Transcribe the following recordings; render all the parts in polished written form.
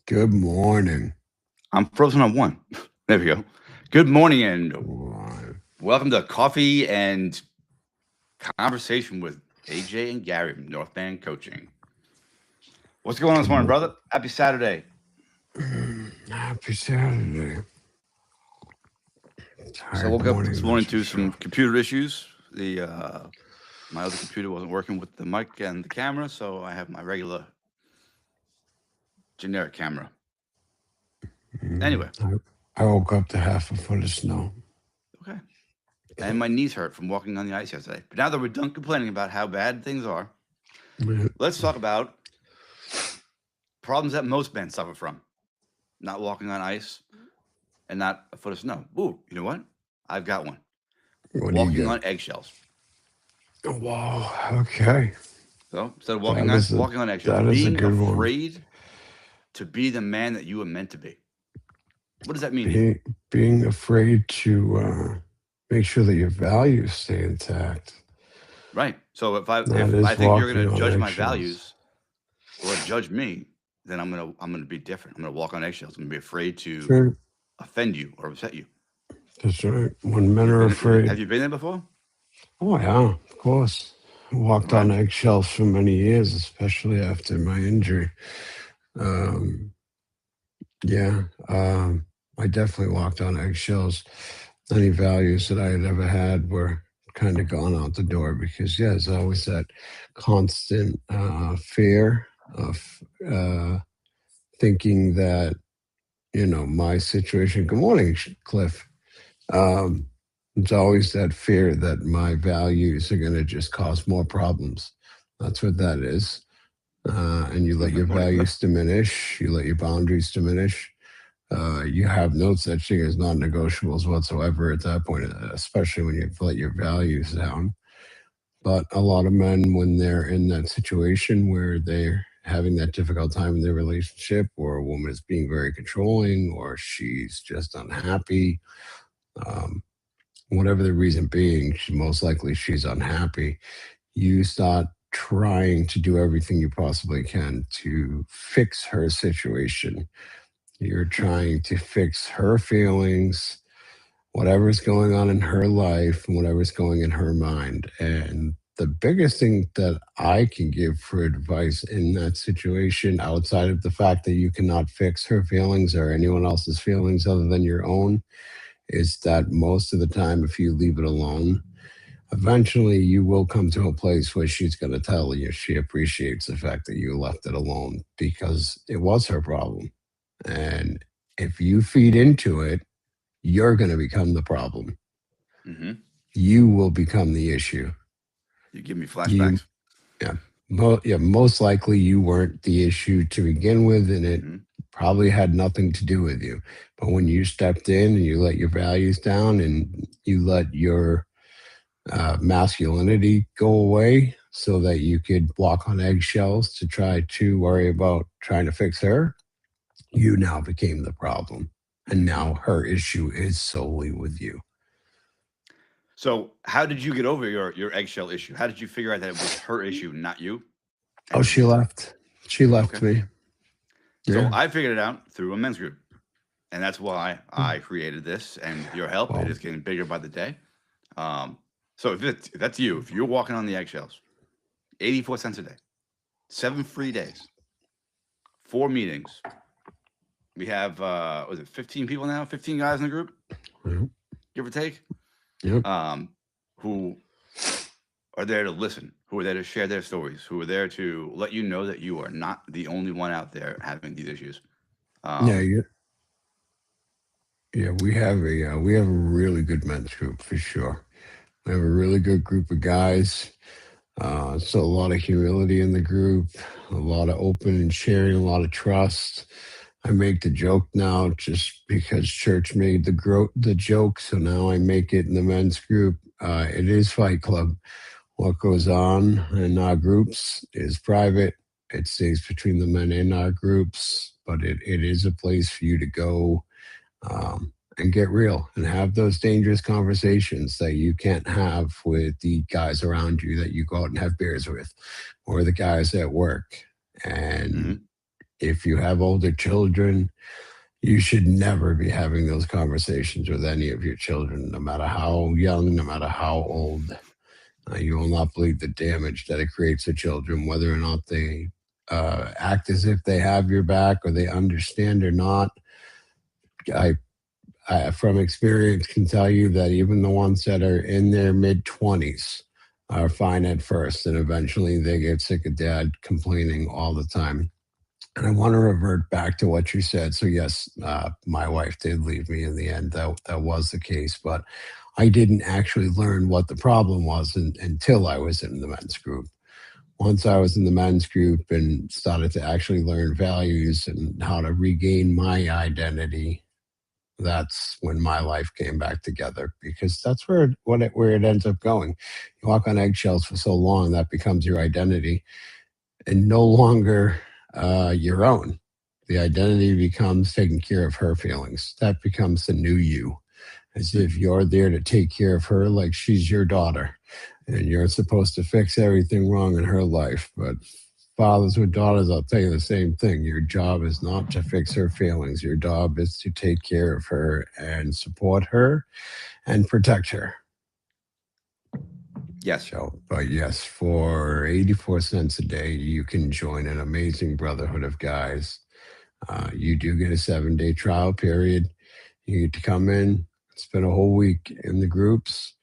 Good morning. I'm frozen on one. There we go. Good morning and Why? welcome to Coffee and Conversation with AJ and Gary from North Band Coaching. What's going on this Good morning, morning. brother? Happy Saturday. Happy Saturday. So I Tired woke up morning, this that's morning for to some sure. computer issues. The My other computer wasn't working with the mic and the camera, so I have my regular generic camera. Anyway, I woke up to half a foot of snow. okay. And my knees hurt from walking on the ice yesterday. But now that we're done complaining about how bad things are, Yeah. let's talk about problems that most men suffer from. Not walking on ice, and not a foot of snow. Ooh, you know what? I've got one. What do you Walking got? on eggshells. Wow. Okay. So instead of That is a walking on eggshells, that is a being good one. afraid to be the man that you were meant to be. What does that mean to you? Being afraid to make sure that your values stay intact. Right. So That if I is think you're walking gonna on judge my eggshells. values or judge me, then I'm gonna be different. I'm gonna walk on eggshells. I'm gonna be afraid That's to right. offend you or upset you. That's right. When men are Have afraid. you been there before? Oh yeah, of course. Walked on Right. eggshells for many years, especially after my injury. Um, yeah, I definitely walked on eggshells. Any values that I had ever had were kind of gone out the door because, yeah, there's always that constant fear of thinking that, my situation. Good morning, Cliff. Um, it's always that fear that my values are going to just cause more problems. That's what that is. And you let your Morning, values Cliff. diminish, you let your boundaries diminish. You have no such thing as non negotiables whatsoever at that point, especially when you've let your values down. But a lot of men, when they're in that situation where they're having that difficult time in their relationship, or a woman is being very controlling, or she's just unhappy, um, whatever the reason being, most likely she's unhappy. You start trying to do everything you possibly can to fix her situation. You're trying to fix her feelings, whatever's going on in her life, and whatever's going in her mind. And the biggest thing that I can give for advice in that situation, outside of the fact that you cannot fix her feelings or anyone else's feelings other than your own, is that most of the time, if you leave it alone, eventually you will come to a place where she's going to tell you she appreciates the fact that you left it alone because it was her problem. And if you feed into it, you're going to become the problem. Mm-hmm. You will become the issue. You give me You, flashbacks. yeah, yeah, most likely you weren't the issue to begin with, and it Mm-hmm. probably had nothing to do with you. But when you stepped in and you let your values down and you let your masculinity go away so that you could walk on eggshells to try to worry about trying to fix her, you now became the problem. And Mm-hmm. now her issue is solely with you. So, how did you get over your eggshell issue? How did you figure out that it was her issue, not you? Oh, And she left. She left okay, me. so Yeah. I figured it out through a men's group, and that's why I created this. And with your help, it Well, is getting bigger by the day. Um, so if that's you, if you're walking on the eggshells, 84 cents a day, 7 free days, 4 meetings. We have was it 15 people now? 15 guys in the group, yep. give or take, Yep. um, who are there to listen, who are there to share their stories, who are there to let you know that you are not the only one out there having these issues. Yeah. Um, Yeah. We have a really good men's group for sure. We have a really good group of guys. So a lot of humility in the group, a lot of open and sharing, a lot of trust. I make the joke now just because church made the joke, so now I make it in the men's group. It is Fight Club. What goes on in our groups is private. It stays between the men in our groups, but it is a place for you to go and get real and have those dangerous conversations that you can't have with the guys around you that you go out and have beers with or the guys at work. And mhm. if you have older children, you should never be having those conversations with any of your children, no matter how young, no matter how old. You will not believe the damage that it creates to children, whether or not they act as if they have your back or they understand or not. I, from experience, can tell you that even the ones that are in their mid 20s are fine at first, and eventually they get sick of dad complaining all the time. And I want to revert back to what you said. So yes, my wife did leave me in the end. That was the case, but I didn't actually learn what the problem was until I was in the men's group. Once I was in the men's group and started to actually learn values and how to regain my identity, that's when my life came back together, because that's where it ends up going. You walk on eggshells for so long, that becomes your identity and no longer your own. The identity becomes taking care of her feelings. That becomes the new you, as if you're there to take care of her like she's your daughter and you're supposed to fix everything wrong in her life. But fathers with daughters, I'll tell you the same thing. Your job is not to fix her feelings. Your job is to take care of her and support her and protect her. Yes. So, but yes, for 84 cents a day, you can join an amazing brotherhood of guys. You do get a 7-day trial period. You get to come in, spend a whole week in the groups.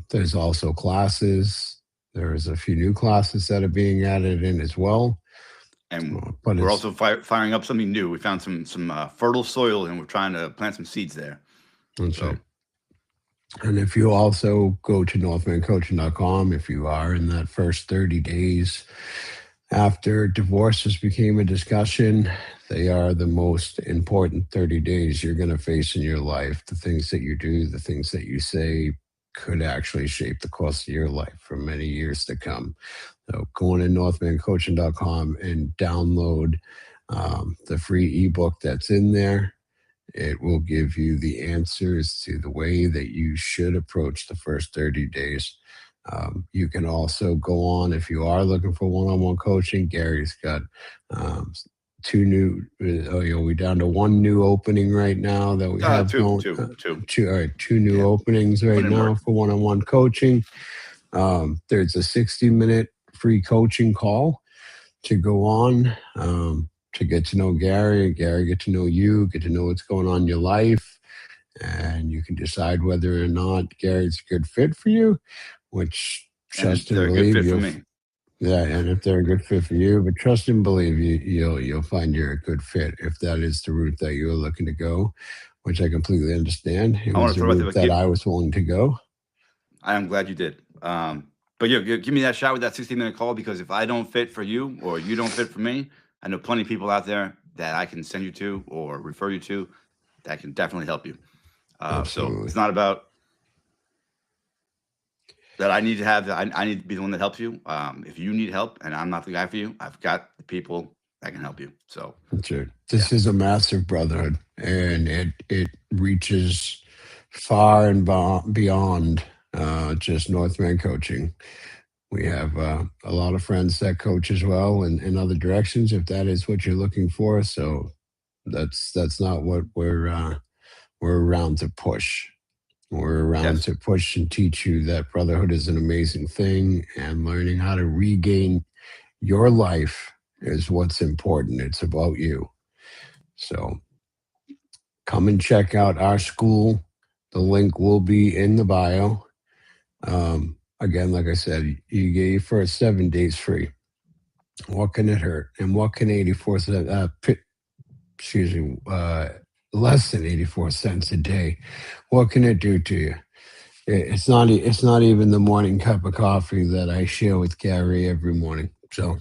There's also classes. There's a few new classes that are being added in as well. And But we're it's, also firing up something new. We found some fertile soil, and we're trying to plant some seeds there. that's So it. And if you also go to northmancoaching.com, if you are in that first 30 days after divorces became a discussion, they are the most important 30 days you're going to face in your life. The things that you do, the things that you say could actually shape the course of your life for many years to come. So go on to northmancoaching.com and download the free ebook that's in there. It will give you the answers to the way that you should approach the first 30 days. You can also go on, if you are looking for one-on-one coaching. Gary's got two new, we're down to one new opening right now that we have two. All right, two new Yeah. openings right Put in now work. for one-on-one coaching. There's a 60-minute free coaching call to go on, to get to know Gary, and Gary get to know you, get to know what's going on in your life, and you can decide whether or not Gary's a good fit for you, which And trust and they're a good believe fit for you'll. me. Yeah, and if they're a good fit for you, but trust and believe you'll find you're a good fit if that is the route that you're looking to go, which I completely understand. It I want was to the throw out there, route but that I was willing to go. I am glad you did. But yeah, give me that shot with that 60-minute call, because if I don't fit for you or you don't fit for me, I know plenty of people out there that I can send you to or refer you to that can definitely help you. So Absolutely. it's not about that I need to have that. I need to be the one that helps you. If you need help and I'm not the guy for you, I've got the people that can help you. So Sure. This is a massive brotherhood, and it reaches far and beyond just Northman coaching. We have a lot of friends that coach as well in other directions, if that is what you're looking for. So that's not what we're around to push. We're around yes, to push and teach you that brotherhood is an amazing thing, and learning how to regain your life is what's important. It's about you. So come and check out our school. The link will be in the bio. Again, like I said, you get your first 7 days free. What can it hurt? And what can 84 cents, excuse me, less than 84 cents a day, what can it do to you? It's not. It's not even the morning cup of coffee that I share with Gary every morning. So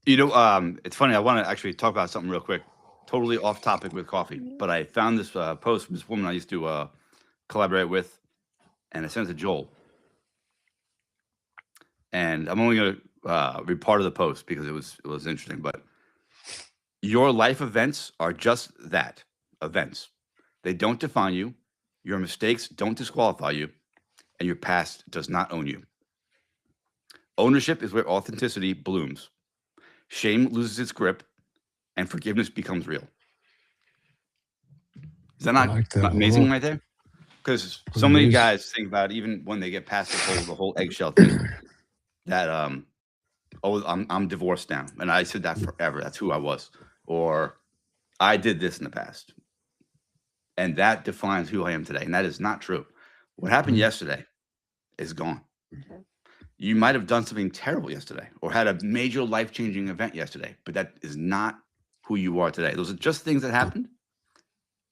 it's funny. I want to actually talk about something real quick. Totally off topic with coffee, but I found this post from this woman I used to collaborate with, and I sent it to Joel. And I'm only going to read part of the post because it was interesting. But your life events are just that, events. They don't define you. Your mistakes don't disqualify you, and your past does not own you. Ownership is where authenticity blooms. Shame loses its grip, and forgiveness becomes real. Is that I not like that a amazing lot. right there? Because It so many is. guys think about, even when they get past the whole eggshell thing, that oh, I'm divorced now, and I said that forever. That's who I was, or I did this in the past, and that defines who I am today. And that is not true. What happened Mhm. yesterday is gone. You might have done something terrible yesterday, or had a major life-changing event yesterday, but that is not who you are today. Those are just things that happened,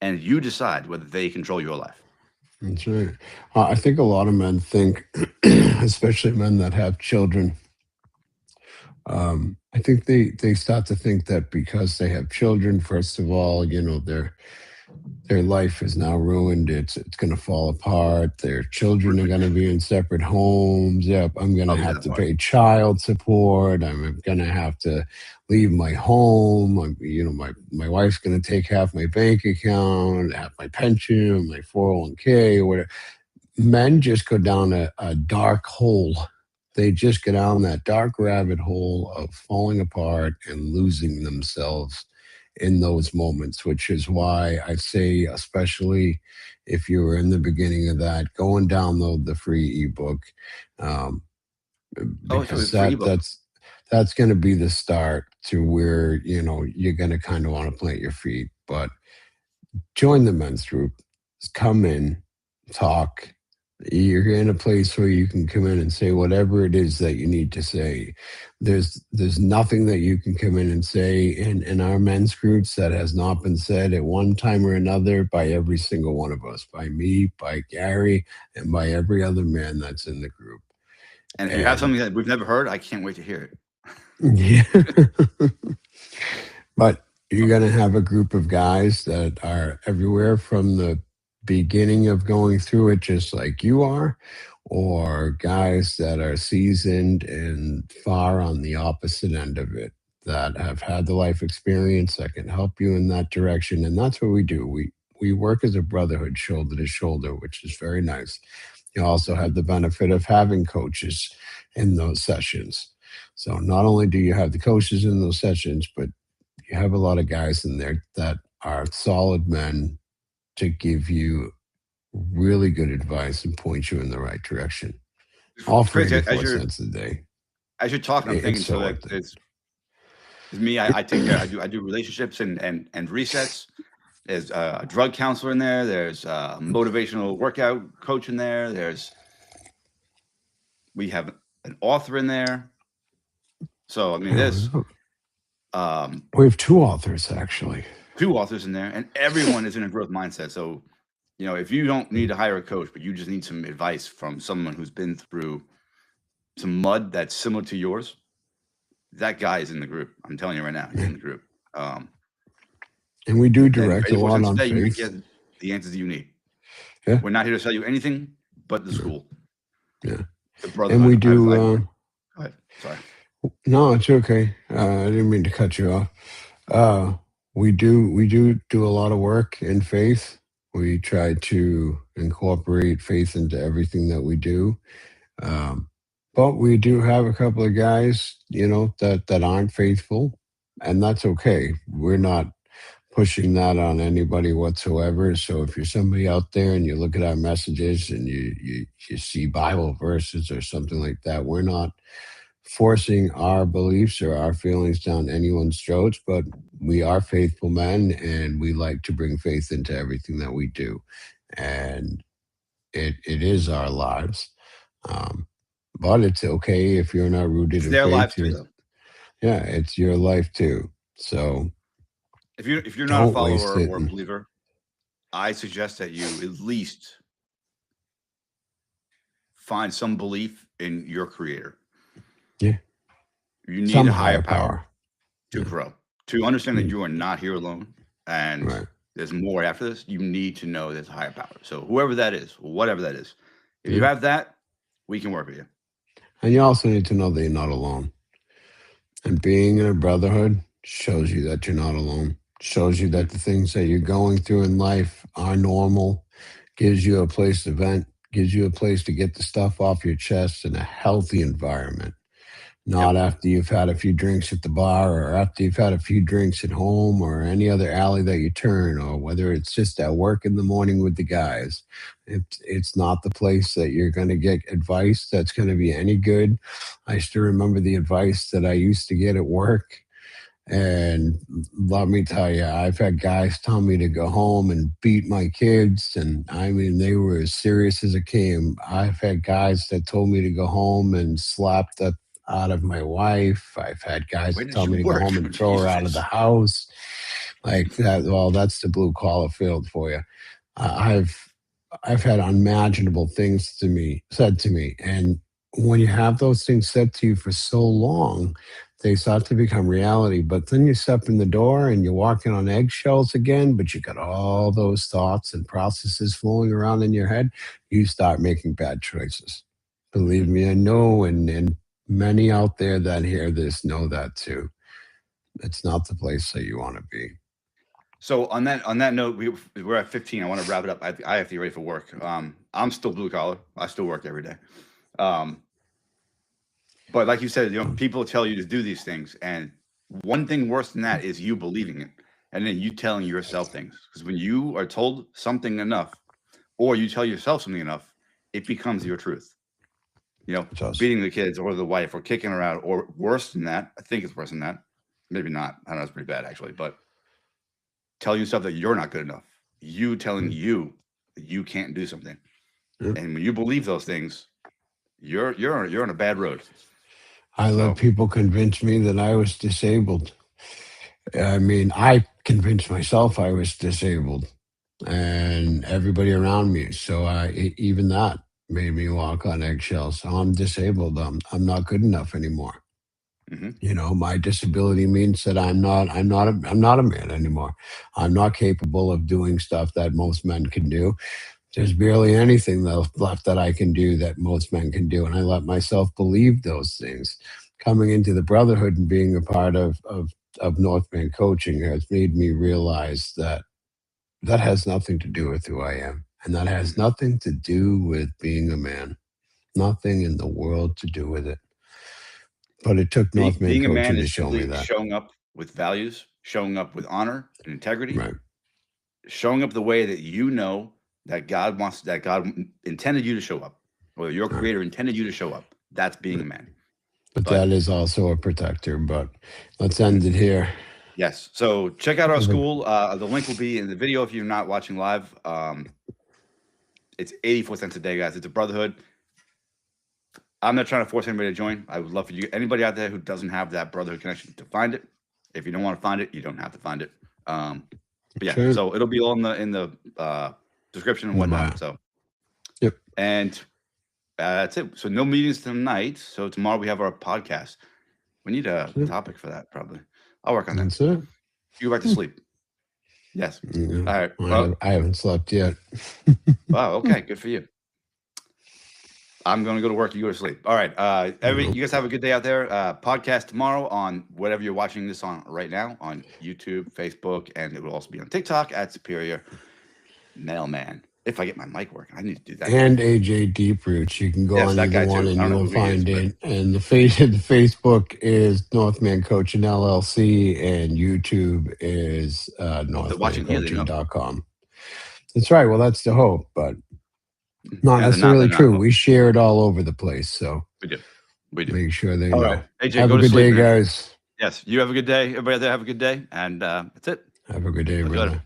and you decide whether they control your life. That's right. I think a lot of men think, especially men that have children, I think they start to think that because they have children, first of all, their life is now ruined. It's going to fall apart. Their children are going to be in separate homes. Yep, I'm going to Oh, yeah, have that to part. pay child support. I'm going to have to leave my home. My wife's going to take half my bank account, half my pension, my 401k, or whatever. Men just go down a dark hole. They just go down that dark rabbit hole of falling apart and losing themselves in those moments, which is why I say, especially if you were in the beginning of that, go and download the free ebook, um, Oh, so because it's free ebook. that's going to be the start to where you're going to kind of want to plant your feet. But join the men's group, come in, talk. You're in a place where you can come in and say whatever it is that you need to say. There's nothing that you can come in and say in our men's groups that has not been said at one time or another by every single one of us, by me, by Gary, and by every other man that's in the group. And if you have And something that we've never heard, I can't wait to hear it. yeah. But you're going to have a group of guys that are everywhere from the beginning of going through it, just like you are, or guys that are seasoned and far on the opposite end of it, that have had the life experience that can help you in that direction. And that's what we do. We work as a brotherhood, shoulder to shoulder, which is very nice. You also have the benefit of having coaches in those sessions. So not only do you have the coaches in those sessions, but you have a lot of guys in there that are solid men to give you really good advice and point you in the right direction. All It's for crazy. 84 cents a day. As you're talking, I'm It's thinking, so so like worth it. it's me. I take care. I do relationships and resets. There's a drug counselor in there. There's a motivational workout coach in there. We have an author in there. So I mean, there's We have two authors, actually. 2 authors in there, and everyone is in a growth mindset. So, if you don't need to hire a coach, but you just need some advice from someone who's been through some mud that's similar to yours, that guy is in the group. I'm telling you right now, he's in the group. And we do And direct for a 84 lot cents a on day, you can faith. get the answers you need. Yeah. We're not here to sell you anything but the school. Yeah. The And brotherhood. we do. Go ahead. Sorry. No, it's okay. I didn't mean to cut you off. We do a lot of work in faith. We try to incorporate faith into everything that we do. Um, but we do have a couple of guys, that aren't faithful, and that's okay. We're not pushing that on anybody whatsoever. So if you're somebody out there and you look at our messages and you see Bible verses or something like that, we're not forcing our beliefs or our feelings down anyone's throats, but we are faithful men and we like to bring faith into everything that we do. And it is our lives. Um, but it's okay if you're not rooted It's in their faith. lives too, though. Yeah, it's your life too. So If you're not a don't waste follower it. or a And believer, I suggest that you at least find some belief in your creator. yeah, You need some a higher higher power power. to Yeah, grow, to understand that mm, you are not here alone and right. there's more after this. You need to know there's a higher power. So whoever that is, whatever that is, if you Yeah. have that, we can work with you. And you also need to know that you're not alone. And being in a brotherhood shows you that you're not alone. Shows you Yeah. that the things that you're going through in life are normal, gives you a place to vent, gives you a place to get the stuff off your chest in a healthy environment. not after you've had a few drinks at the bar or after you've had a few drinks at home or any other alley that you turn, or whether it's just at work in the morning with the guys. It's not the place that you're going to get advice that's going to be any good. I still remember the advice that I used to get at work. And let me tell you, I've had guys tell me to go home and beat my kids. And I mean, they were as serious as it came. I've had guys that told me to go home and slap the out of my wife. I've had guys Where that did tell you me to go work? home and throw her out of Jesus. the house. Like that. Well, that's the blue collar field for you. I've had unimaginable things said to me, and when you have those things said to you for so long, they start to become reality. But then you step in the door and you're walking on eggshells again, but you got all those thoughts and processes flowing around in your head. You start making bad choices. Believe me, I know, and many out there that hear this know that too. It's not the place that you want to be. So on that note, we're at 15. I want to wrap it up. I have to get ready for work. I'm still blue collar. I still work every day. But like you said, people tell you to do these things, and one thing worse than that is you believing it, and then you telling yourself things. Because when you are told something enough, or you tell yourself something enough, it becomes your truth. Just Beating the kids or the wife or kicking her out, or worse than that. I think it's worse than that. Maybe not. I don't know. It's pretty bad actually, but telling yourself that you're not good enough. You telling you that you can't do something, Yep. and when you believe those things, you're on a bad road. I let people convince me that I was disabled. I mean, I convinced myself I was disabled and everybody around me. So even that made me walk on eggshells. So I'm disabled. I'm not good enough anymore. My disability means that I'm not a man anymore. I'm not capable of doing stuff that most men can do. There's barely anything left that I can do that most men can do. And I let myself believe those things. Coming into the brotherhood and being a part of Northman coaching has made me realize that that has nothing to do with who I am. And that has nothing to do with being a man. Nothing in the world to do with it. But it took Northman Being a man coaching to is show me simply that. showing up with values, showing up with honor and integrity, Right. showing up the way that God intended you to show up, or your Right. creator intended you to show up. That's being a man. But that is also a protector. But let's end it here. Yes. So check out our school. The link will be in the video if you're not watching live. It's 84 cents a day, guys. It's a brotherhood. I'm not trying to force anybody to join. I would love for anybody out there who doesn't have that brotherhood connection to find it. If you don't want to find it, you don't have to find it. But yeah, Sure. so it'll be all in the description and whatnot. So yep. And that's it. So no meetings tonight. So tomorrow we have our podcast. We need a topic for that, probably. I'll work on that. That's it. You go back to sleep. Yes. Yeah. All right. Well, I haven't slept yet. Wow. Okay. Good for you. I'm going to go to work. You go to sleep. All right. You guys have a good day out there. Podcast tomorrow on whatever you're watching this on right now on YouTube, Facebook, and it will also be on TikTok at Superior Mailman. If I get my mic working, I need to do that. And AJ Deeproots. You can go on either one and you'll find it. And the Facebook is Northman Coaching LLC, and YouTube is NorthmanCoaching.com. That's right. Well, that's the hope, but not necessarily true. We share it all over the place. So we do. Make sure they know. Right. AJ, have a good day, guys. Yes. You have a good day. Everybody out there have a good day. And that's it. Have a good day, brother.